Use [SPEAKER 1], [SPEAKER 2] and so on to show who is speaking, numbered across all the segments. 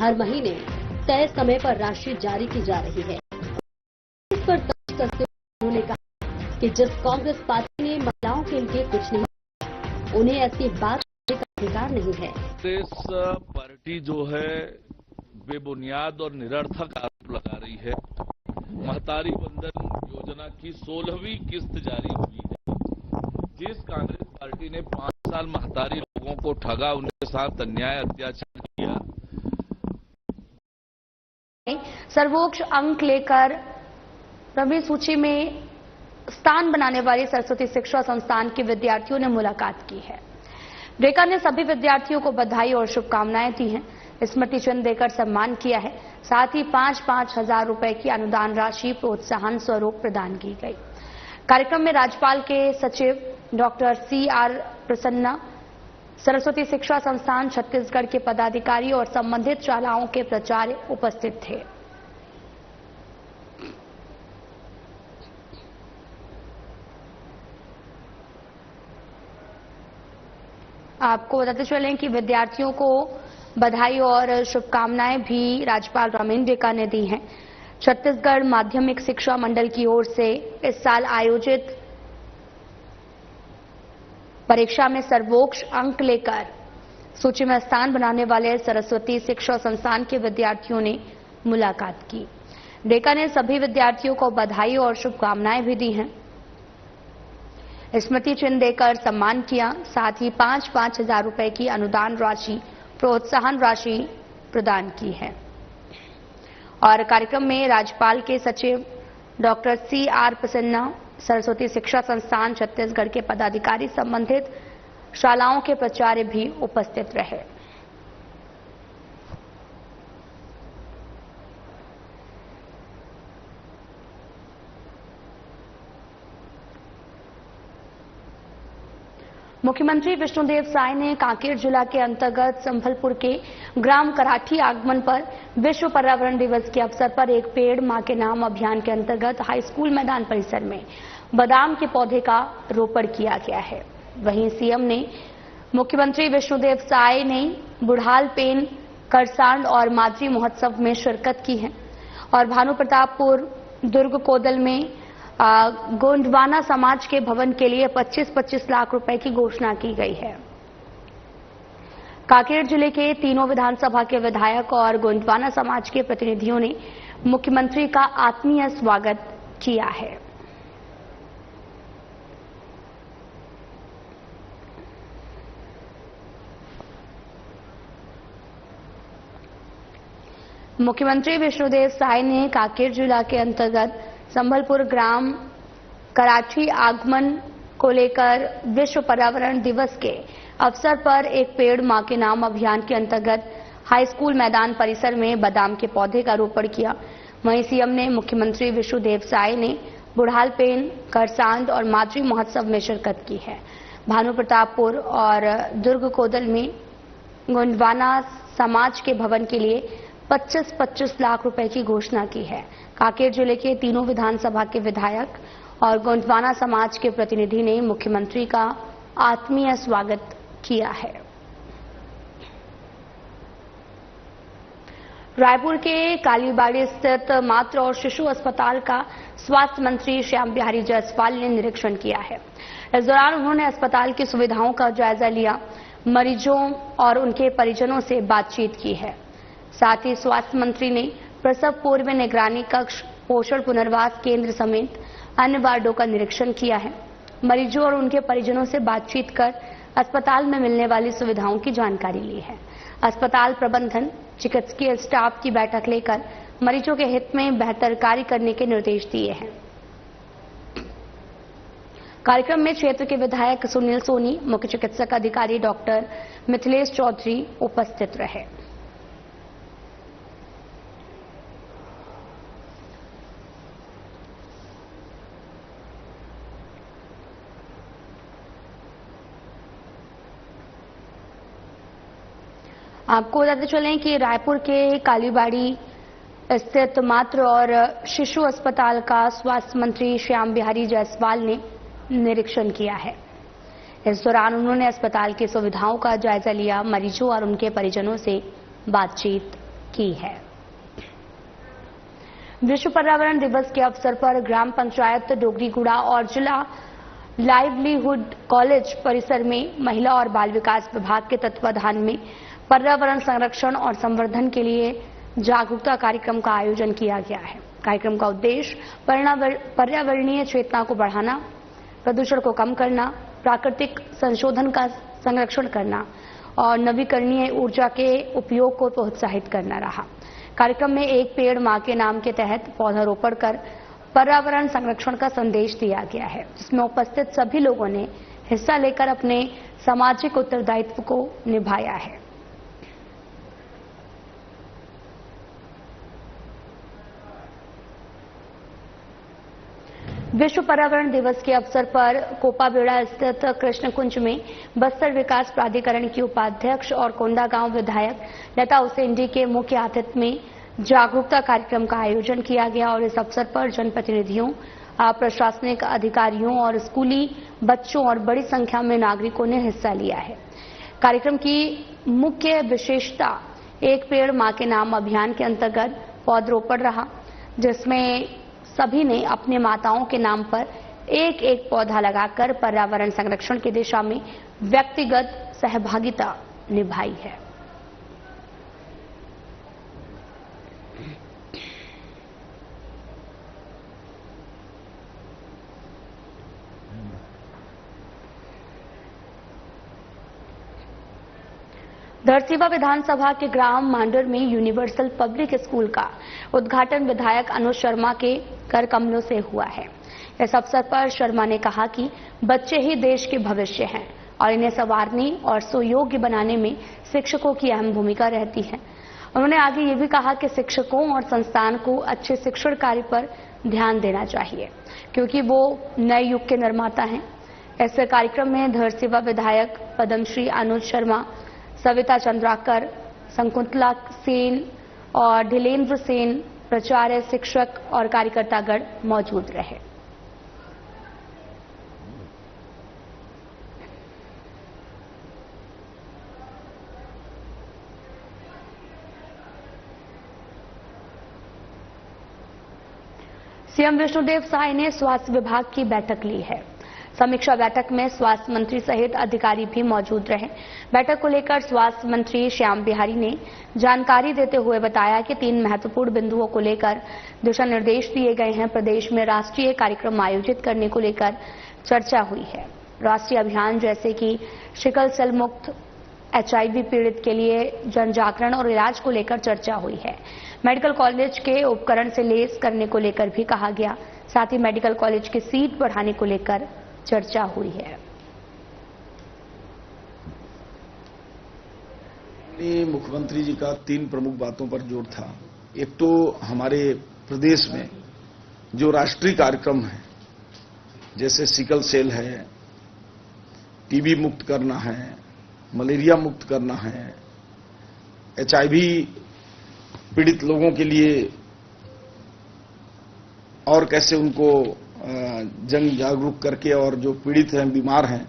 [SPEAKER 1] हर महीने तय समय पर राशि जारी की जा रही है। इस पर तंज कसते हुए उन्होंने कहा कि जिस कांग्रेस पार्टी ने महिलाओं के लिए कुछ नहीं, उन्हें ऐसी बात करने का अधिकार नहीं है।
[SPEAKER 2] कांग्रेस पार्टी जो है बेबुनियाद और निरर्थक आरोप लगा रही है। महतारी बंधन योजना की 16वीं किस्त जारी हुई है। जिस कांग्रेस पार्टी ने 5 साल महतारी लोगों को ठगा, उनके साथ अन्याय अत्याचार किया,
[SPEAKER 3] सर्वोच्च अंक लेकर रवि सूची में स्थान बनाने वाली सरस्वती शिक्षा संस्थान के विद्यार्थियों ने मुलाकात की है। रेखा ने सभी विद्यार्थियों को बधाई और शुभकामनाएं दी हैं। स्मृति चिन्ह देकर सम्मान किया है। साथ ही 5-5 हजार रुपए की अनुदान राशि प्रोत्साहन स्वरूप प्रदान की गई। कार्यक्रम में राज्यपाल के सचिव डॉक्टर CR प्रसन्ना, सरस्वती शिक्षा संस्थान छत्तीसगढ़ के पदाधिकारी और संबंधित शालाओं के प्राचार्य उपस्थित थे। आपको बताते चलें कि विद्यार्थियों को बधाई और शुभकामनाएं भी राज्यपाल रमेन रेखा ने दी हैं। छत्तीसगढ़ माध्यमिक शिक्षा मंडल की ओर से इस साल आयोजित परीक्षा में सर्वोच्च अंक लेकर सूची में स्थान बनाने वाले सरस्वती शिक्षा संस्थान के विद्यार्थियों ने मुलाकात की। रेखा ने सभी विद्यार्थियों को बधाई और शुभकामनाएं भी दी हैं। स्मृति चिन्ह देकर सम्मान किया। साथ ही 5-5 हजार रुपए की अनुदान राशि प्रोत्साहन राशि प्रदान की है। और कार्यक्रम में राज्यपाल के सचिव डॉक्टर CR प्रसन्ना, सरस्वती शिक्षा संस्थान छत्तीसगढ़ के पदाधिकारी, संबंधित शालाओं के प्राचार्य भी उपस्थित रहे। मुख्यमंत्री विष्णुदेव साय ने कांकेर जिला के अंतर्गत संभलपुर के ग्राम कराठी आगमन पर विश्व पर्यावरण दिवस के अवसर पर एक पेड़ मां के नाम अभियान के अंतर्गत हाई स्कूल मैदान परिसर में बादाम के पौधे का रोपण किया गया है। वहीं सीएम ने मुख्यमंत्री विष्णुदेव साय ने बुढ़ाल पेन, करसांड और माजरी महोत्सव में शिरकत की है। और भानुप्रतापपुर, दुर्ग कोदल में गोंडवाना समाज के भवन के लिए 25-25 लाख रुपए की घोषणा की गई है। कांकेर जिले के तीनों विधानसभा के विधायक और गोंडवाना समाज के प्रतिनिधियों ने मुख्यमंत्री का आत्मीय स्वागत किया है। मुख्यमंत्री विष्णुदेव साय ने कांकेर जिला के अंतर्गत संभलपुर ग्राम कराठी आगमन को लेकर विश्व पर्यावरण दिवस के अवसर पर एक पेड़ मां के नाम अभियान के अंतर्गत हाई स्कूल मैदान परिसर में बादाम के पौधे का रोपण किया। वहीं सीएम ने मुख्यमंत्री विष्णुदेव साय ने बुढ़ाल पेन, करसांड और माजरी महोत्सव में शिरकत की है। भानुप्रतापपुर और दुर्ग कोदल में गोंडवाना समाज के भवन के लिए 25-25 लाख रुपए की घोषणा की है। कांकेर जिले के तीनों विधानसभा के विधायक और गोंडवाना समाज के प्रतिनिधि ने मुख्यमंत्री का आत्मीय स्वागत किया है। रायपुर के कालीबाड़ी स्थित मातृ और शिशु अस्पताल का स्वास्थ्य मंत्री श्याम बिहारी जायसवाल ने निरीक्षण किया है। इस दौरान उन्होंने अस्पताल की सुविधाओं का जायजा लिया, मरीजों और उनके परिजनों से बातचीत की है। साथ ही स्वास्थ्य मंत्री ने प्रसव पूर्व निगरानी कक्ष, पोषण पुनर्वास केंद्र समेत अन्य वार्डों का निरीक्षण किया है। मरीजों और उनके परिजनों से बातचीत कर अस्पताल में मिलने वाली सुविधाओं की जानकारी ली है। अस्पताल प्रबंधन, चिकित्सकीय स्टाफ की बैठक लेकर मरीजों के हित में बेहतर कार्य करने के निर्देश दिए हैं। कार्यक्रम में क्षेत्र के विधायक सुनील सोनी, मुख्य चिकित्सक अधिकारी डॉक्टर मिथिलेश चौधरी उपस्थित रहे। आपको बताते चलें कि रायपुर के कालीबाड़ी स्थित मातृ और शिशु अस्पताल का स्वास्थ्य मंत्री श्याम बिहारी जायसवाल ने निरीक्षण किया है। इस दौरान उन्होंने अस्पताल की सुविधाओं का जायजा लिया, मरीजों और उनके परिजनों से बातचीत की है। विश्व पर्यावरण दिवस के अवसर पर ग्राम पंचायत डोगरीगुड़ा और जिला लाइवलीहुड कॉलेज परिसर में महिला और बाल विकास विभाग के तत्वाधान में पर्यावरण संरक्षण और संवर्धन के लिए जागरूकता कार्यक्रम का आयोजन किया गया है। कार्यक्रम का उद्देश्य पर्यावरणीय चेतना को बढ़ाना, प्रदूषण को कम करना, प्राकृतिक संशोधन का संरक्षण करना और नवीकरणीय ऊर्जा के उपयोग को प्रोत्साहित करना रहा। कार्यक्रम में एक पेड़ मां के नाम के तहत पौधारोपण कर पर्यावरण संरक्षण का संदेश दिया गया है, जिसमें उपस्थित सभी लोगों ने हिस्सा लेकर अपने सामाजिक उत्तरदायित्व को निभाया है। विश्व पर्यावरण दिवस के अवसर पर कोपाबेड़ा स्थित कृष्ण कुंज में बस्तर विकास प्राधिकरण की उपाध्यक्ष और कोंडागांव विधायक लता उसेंडी के मुख्य आतिथ्य में जागरूकता कार्यक्रम का आयोजन किया गया और इस अवसर पर जनप्रतिनिधियों, प्रशासनिक अधिकारियों और स्कूली बच्चों और बड़ी संख्या में नागरिकों ने हिस्सा लिया है। कार्यक्रम की मुख्य विशेषता एक पेड़ मां के नाम अभियान के अंतर्गत पौधरोपण रहा, जिसमें सभी ने अपने माताओं के नाम पर एक एक पौधा लगाकर पर्यावरण संरक्षण की दिशा में व्यक्तिगत सहभागिता निभाई है। धरसीवा विधानसभा के ग्राम मांडर में यूनिवर्सल पब्लिक स्कूल का उद्घाटन विधायक अनुज शर्मा के कर कमलों से हुआ है। इस अवसर पर शर्मा ने कहा कि बच्चे ही देश के भविष्य हैं और इन्हें संवारने और सुयोग्य बनाने में शिक्षकों की अहम भूमिका रहती है। उन्होंने आगे ये भी कहा कि शिक्षकों और संस्थान को अच्छे शिक्षण कार्य पर ध्यान देना चाहिए, क्योंकि वो नए युग के निर्माता हैं। इस कार्यक्रम में धरसीवा विधायक पद्मश्री अनुज शर्मा, सविता चंद्राकर, शकुंतला सेन और ढिलेन्द्र सेन, प्राचार्य, शिक्षक और कार्यकर्तागण मौजूद रहे। सीएम विष्णुदेव साय ने स्वास्थ्य विभाग की बैठक ली है। समीक्षा बैठक में स्वास्थ्य मंत्री सहित अधिकारी भी मौजूद रहे। बैठक को लेकर स्वास्थ्य मंत्री श्याम बिहारी ने जानकारी देते हुए बताया कि 3 महत्वपूर्ण बिंदुओं को लेकर दिशा निर्देश दिए गए हैं। प्रदेश में राष्ट्रीय कार्यक्रम आयोजित करने को लेकर चर्चा हुई है। राष्ट्रीय अभियान जैसे कि सिकल सेल मुक्त, HIV पीड़ित के लिए जन जागरण और इलाज को लेकर चर्चा हुई है। मेडिकल कॉलेज के उपकरण से लेस करने को लेकर भी कहा गया। साथ ही मेडिकल कॉलेज की सीट बढ़ाने को लेकर चर्चा हुई है।
[SPEAKER 4] मुख्यमंत्री जी का 3 प्रमुख बातों पर जोर था। एक तो हमारे प्रदेश में जो राष्ट्रीय कार्यक्रम है, जैसे सिकल सेल है, टीबी मुक्त करना है, मलेरिया मुक्त करना है, HIV पीड़ित लोगों के लिए और कैसे उनको जन जागरूक करके और जो पीड़ित हैं, बीमार हैं,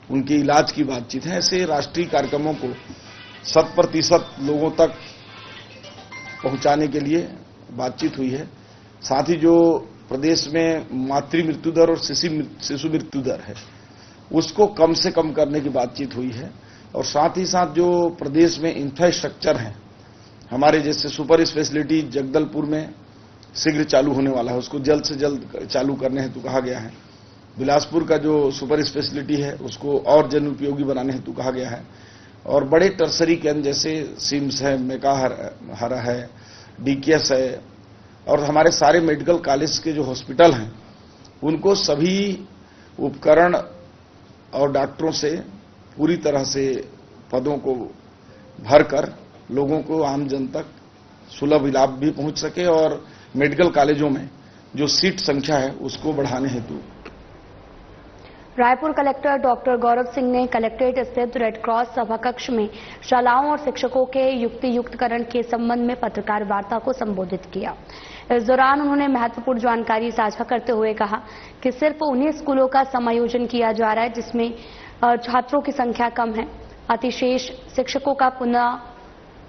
[SPEAKER 4] उनके इलाज की बातचीत है। ऐसे राष्ट्रीय कार्यक्रमों को 100% लोगों तक पहुंचाने के लिए बातचीत हुई है। साथ ही जो प्रदेश में मातृ मृत्यु दर और शिशु मृत्यु दर है, उसको कम से कम करने की बातचीत हुई है। और साथ ही साथ जो प्रदेश में इंफ्रास्ट्रक्चर है हमारे, जैसे सुपर स्पेशलिटी जगदलपुर में शीघ्र चालू होने वाला है, उसको जल्द से जल्द चालू करने हेतु कहा गया है। बिलासपुर का जो सुपर स्पेशलिटी है उसको और जन उपयोगी बनाने हेतु कहा गया है। और बड़े टर्सरी केंद्र जैसे सिम्स है, मेकाहारा है, DKS है और हमारे सारे मेडिकल कॉलेज के जो हॉस्पिटल हैं, उनको सभी उपकरण और डॉक्टरों से पूरी तरह से पदों को भरकर लोगों को, आम जन तक सुलभ इलाज भी पहुंच सके और मेडिकल कॉलेजों में जो सीट संख्या है उसको बढ़ाने हेतु।
[SPEAKER 3] रायपुर कलेक्टर डॉक्टर गौरव सिंह ने कलेक्ट्रेट स्थित रेड क्रॉस सभाकक्ष में शालाओं और शिक्षकों के युक्तियुक्तकरण के संबंध में पत्रकार वार्ता को संबोधित किया। इस दौरान उन्होंने महत्वपूर्ण जानकारी साझा करते हुए कहा कि सिर्फ उन्हीं स्कूलों का समायोजन किया जा रहा है जिसमें छात्रों की संख्या कम है। अतिशेष शिक्षकों का पुनः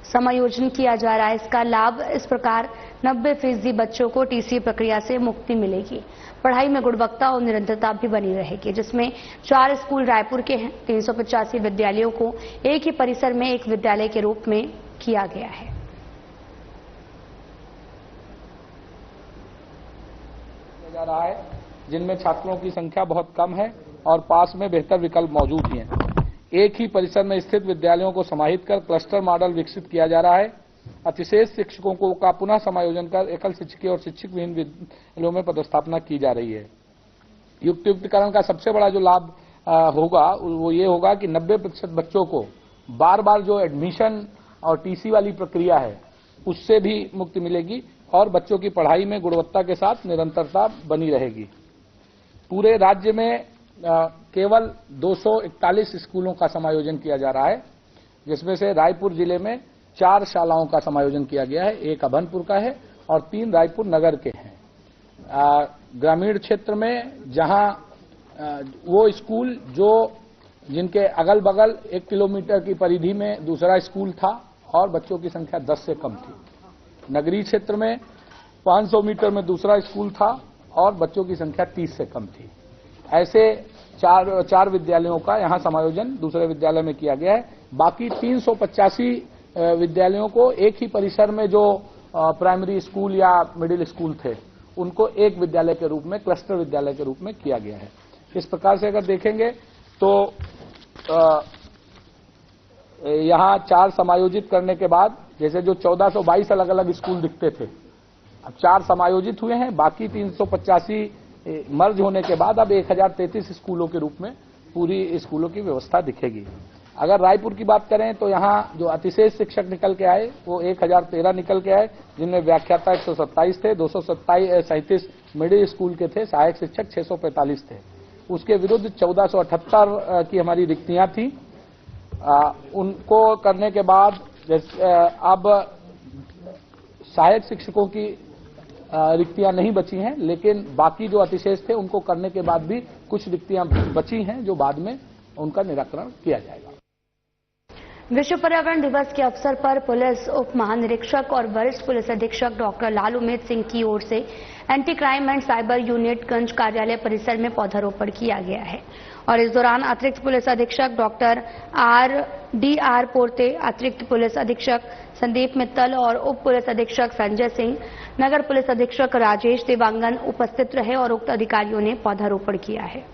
[SPEAKER 3] समायोजन किया जा रहा है। इसका लाभ इस प्रकार 90% बच्चों को टीसी प्रक्रिया से मुक्ति मिलेगी। पढ़ाई में गुणवत्ता और निरंतरता भी बनी रहेगी, जिसमें 4 स्कूल रायपुर के हैं। 385 विद्यालयों को एक ही परिसर में एक विद्यालय के रूप में किया गया है।
[SPEAKER 5] जा रहा है जिनमें छात्रों की संख्या बहुत कम है और पास में बेहतर विकल्प मौजूद ही हैं। एक ही परिसर में स्थित विद्यालयों को समाहित कर क्लस्टर मॉडल विकसित किया जा रहा है। अतिशेष शिक्षकों का पुनः समायोजन कर एकल शिक्षकीय और शिक्षक विहीन विद्यालयों में पदस्थापना की जा रही है। युक्तिकरण का सबसे बड़ा जो लाभ होगा वो ये होगा कि 90% बच्चों को बार बार जो एडमिशन और टीसी वाली प्रक्रिया है उससे भी मुक्ति मिलेगी और बच्चों की पढ़ाई में गुणवत्ता के साथ निरंतरता बनी रहेगी। पूरे राज्य में केवल 241 स्कूलों का समायोजन किया जा रहा है, जिसमें से रायपुर जिले में 4 शालाओं का समायोजन किया गया है। एक अभनपुर का है और 3 रायपुर नगर के हैं। ग्रामीण क्षेत्र में जहां वो स्कूल जो जिनके अगल बगल 1 किलोमीटर की परिधि में दूसरा स्कूल था और बच्चों की संख्या 10 से कम थी। नगरीय क्षेत्र में 500 मीटर में दूसरा स्कूल था और बच्चों की संख्या 30 से कम थी। ऐसे चार विद्यालयों का यहां समायोजन दूसरे विद्यालय में किया गया है। बाकी 385 विद्यालयों को एक ही परिसर में जो प्राइमरी स्कूल या मिडिल स्कूल थे उनको एक विद्यालय के रूप में, क्लस्टर विद्यालय के रूप में किया गया है। इस प्रकार से अगर देखेंगे तो यहां 4 समायोजित करने के बाद जैसे जो 1422 अलग अलग स्कूल दिखते थे, अब 4 समायोजित हुए हैं। बाकी 385 मर्ज होने के बाद अब 1033 स्कूलों के रूप में पूरी स्कूलों की व्यवस्था दिखेगी। अगर रायपुर की बात करें तो यहां जो अतिशेष शिक्षक निकल के आए वो 1013 निकल के आए, जिनमें व्याख्याता 127 थे, 237 मिडिल स्कूल के थे, सहायक शिक्षक 645 थे। उसके विरुद्ध 1478 की हमारी रिक्तियां थी। उनको करने के बाद अब सहायक शिक्षकों की रिक्तियां नहीं बची हैं, लेकिन बाकी जो अतिशेष थे उनको करने के बाद भी कुछ रिक्तियां बची हैं जो बाद में उनका निराकरण किया जाएगा।
[SPEAKER 3] विश्व पर्यावरण दिवस के अवसर पर पुलिस उप महानिरीक्षक और वरिष्ठ पुलिस अधीक्षक डॉक्टर लालूमेद सिंह की ओर से anti crime and cyber unit Ganj कार्यालय परिसर में पौधारोपण किया गया है और इस दौरान अतिरिक्त पुलिस अधीक्षक डॉक्टर आर पोर्ते, अतिरिक्त पुलिस अधीक्षक संदीप मित्तल और उप पुलिस अधीक्षक संजय सिंह, नगर पुलिस अधीक्षक राजेश देवांगन उपस्थित रहे और उक्त अधिकारियों ने पौधारोपण किया है।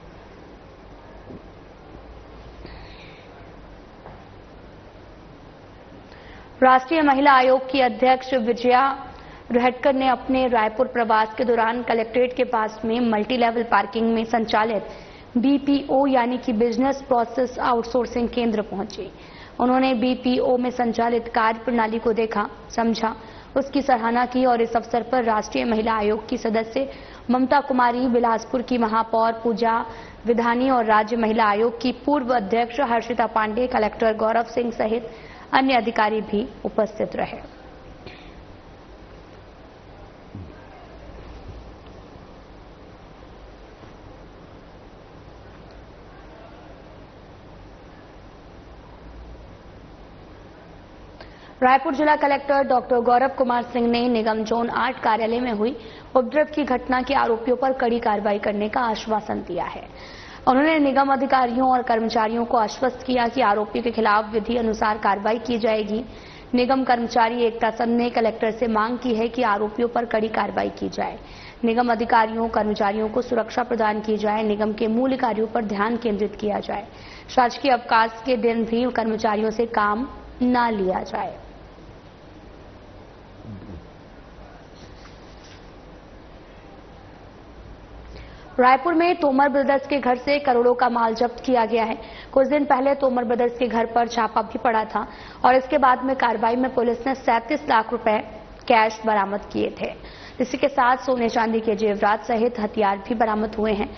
[SPEAKER 3] राष्ट्रीय महिला आयोग की अध्यक्ष विजया रोहटकर ने अपने रायपुर प्रवास के दौरान कलेक्ट्रेट के पास में मल्टी लेवल पार्किंग में संचालित बीपीओ यानी कि बिजनेस प्रोसेस आउटसोर्सिंग केंद्र पहुंची। उन्होंने बीपीओ में संचालित कार्य प्रणाली को देखा, समझा, उसकी सराहना की और इस अवसर पर राष्ट्रीय महिला आयोग की सदस्य ममता कुमारी, बिलासपुर की महापौर पूजा विधानी और राज्य महिला आयोग की पूर्व अध्यक्ष हर्षिता पांडे, कलेक्टर गौरव सिंह सहित अन्य अधिकारी भी उपस्थित रहे। रायपुर जिला कलेक्टर डॉक्टर गौरव कुमार सिंह ने निगम जोन 8 कार्यालय में हुई उपद्रव की घटना के आरोपियों पर कड़ी कार्रवाई करने का आश्वासन दिया है। उन्होंने निगम अधिकारियों और कर्मचारियों को आश्वस्त किया कि आरोपियों के खिलाफ विधि अनुसार कार्रवाई की जाएगी। निगम कर्मचारी एकता चंद ने कलेक्टर से मांग की है कि आरोपियों पर कड़ी कार्रवाई की जाए, निगम अधिकारियों कर्मचारियों को सुरक्षा प्रदान की जाए, निगम के मूल कार्यों पर ध्यान केंद्रित किया जाए, शासकीय अवकाश के दिन भी कर्मचारियों से काम न लिया जाए। रायपुर में तोमर ब्रदर्स के घर से करोड़ों का माल जब्त किया गया है। कुछ दिन पहले तोमर ब्रदर्स के घर पर छापा भी पड़ा था और इसके बाद में कार्रवाई में पुलिस ने 37 लाख रुपए कैश बरामद किए थे। इसी के साथ सोने चांदी के जेवरात सहित हथियार भी बरामद हुए हैं।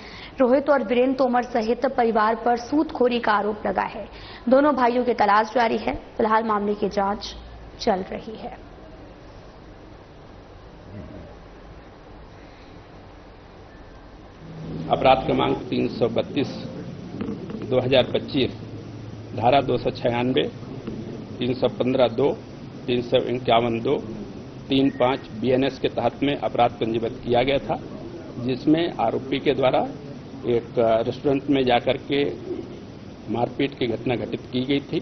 [SPEAKER 3] रोहित और वीरेंद्र तोमर सहित परिवार पर सूदखोरी का आरोप लगा है। दोनों भाइयों की तलाश जारी है। फिलहाल मामले की जांच चल रही है।
[SPEAKER 6] अपराध क्रमांक 332/2025 धारा 296, 315(2), 351(2) 35 BNS के तहत में अपराध पंजीबद्ध किया गया था, जिसमें आरोपी के द्वारा एक रेस्टोरेंट में जाकर के मारपीट की घटना घटित की गई थी।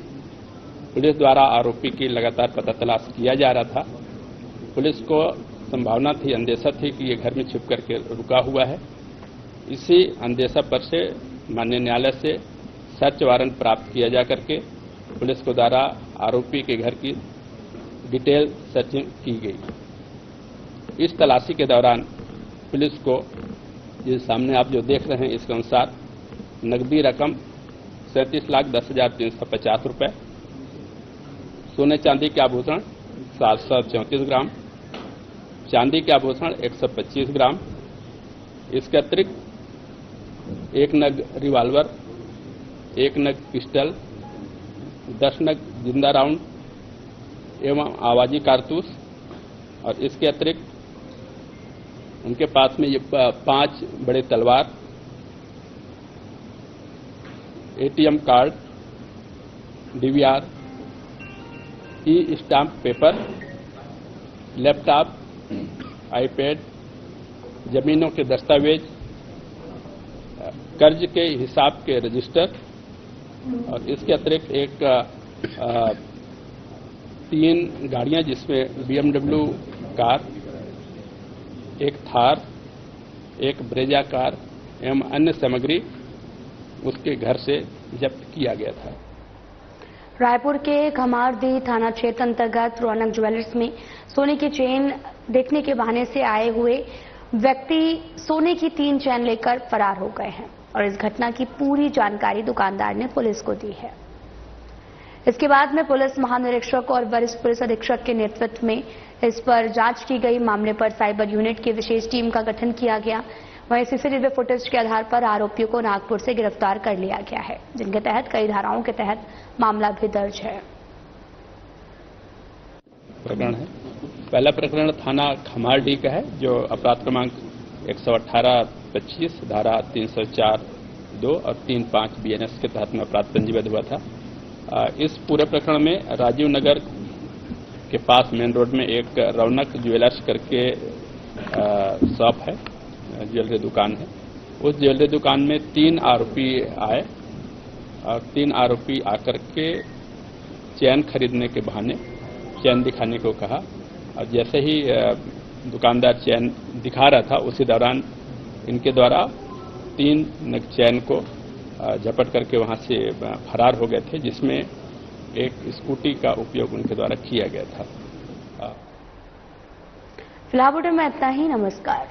[SPEAKER 6] पुलिस द्वारा आरोपी की लगातार पता तलाश किया जा रहा था। पुलिस को संभावना थी, अंदेशा थी कि ये घर में छिप करके रुका हुआ है। इसी अंदेशा पर से माननीय न्यायालय से सर्च वारंट प्राप्त किया जा करके पुलिस को द्वारा आरोपी के घर की डिटेल सर्चिंग की गई। इस तलाशी के दौरान पुलिस को ये सामने आप जो देख रहे हैं इसके अनुसार नकदी रकम 37,10,350 रुपए, सोने चांदी के आभूषण 734 ग्राम, चांदी के आभूषण 125 ग्राम, इसके अतिरिक्त 1 नग रिवाल्वर, 1 नग पिस्टल, 10 नग जिंदा राउंड एवं आवाजी कारतूस और इसके अतिरिक्त उनके पास में ये 5 बड़े तलवार, ATM card, DVR, e-stamp paper, laptop, iPad, जमीनों के दस्तावेज, कर्ज के हिसाब के रजिस्टर और इसके अतिरिक्त एक 3 गाड़ियां जिसमें BMW कार, एक थार, एक ब्रेजा कार एवं अन्य सामग्री उसके घर से जब्त किया गया था।
[SPEAKER 3] रायपुर के खमारदी थाना क्षेत्र अंतर्गत रौनक ज्वेलर्स में सोने की चेन देखने के बहाने से आए हुए व्यक्ति सोने की 3 चेन लेकर फरार हो गए हैं और इस घटना की पूरी जानकारी दुकानदार ने पुलिस को दी है। इसके बाद में पुलिस महानिरीक्षक और वरिष्ठ पुलिस अधीक्षक के नेतृत्व में इस पर जांच की गई। मामले पर साइबर यूनिट की विशेष टीम का गठन किया गया। वहीं सीसीटीवी फुटेज के आधार पर आरोपियों को नागपुर से गिरफ्तार कर लिया गया है, जिनके तहत कई धाराओं के तहत मामला भी दर्ज है।
[SPEAKER 6] प्रकरण है, पहला प्रकरण थाना खमारडी का है, जो अपराध क्रमांक 118-25 धारा 304(2) और 35 BNS के तहत में अपराध पंजीबद्ध हुआ था। इस पूरे प्रकरण में राजीव नगर के पास मेन रोड में एक रौनक ज्वेलर्स करके शॉप है, ज्वेलरी दुकान है। उस ज्वेलरी दुकान में 3 आरोपी आए और 3 आरोपी आकर के चैन खरीदने के बहाने चैन दिखाने को कहा और जैसे ही दुकानदार चैन दिखा रहा था उसी दौरान इनके द्वारा 3 नग चैन को झपट करके वहां से फरार हो गए थे, जिसमें एक स्कूटी का उपयोग उनके द्वारा किया गया था।
[SPEAKER 3] फिलहाल में इतना ही। नमस्कार।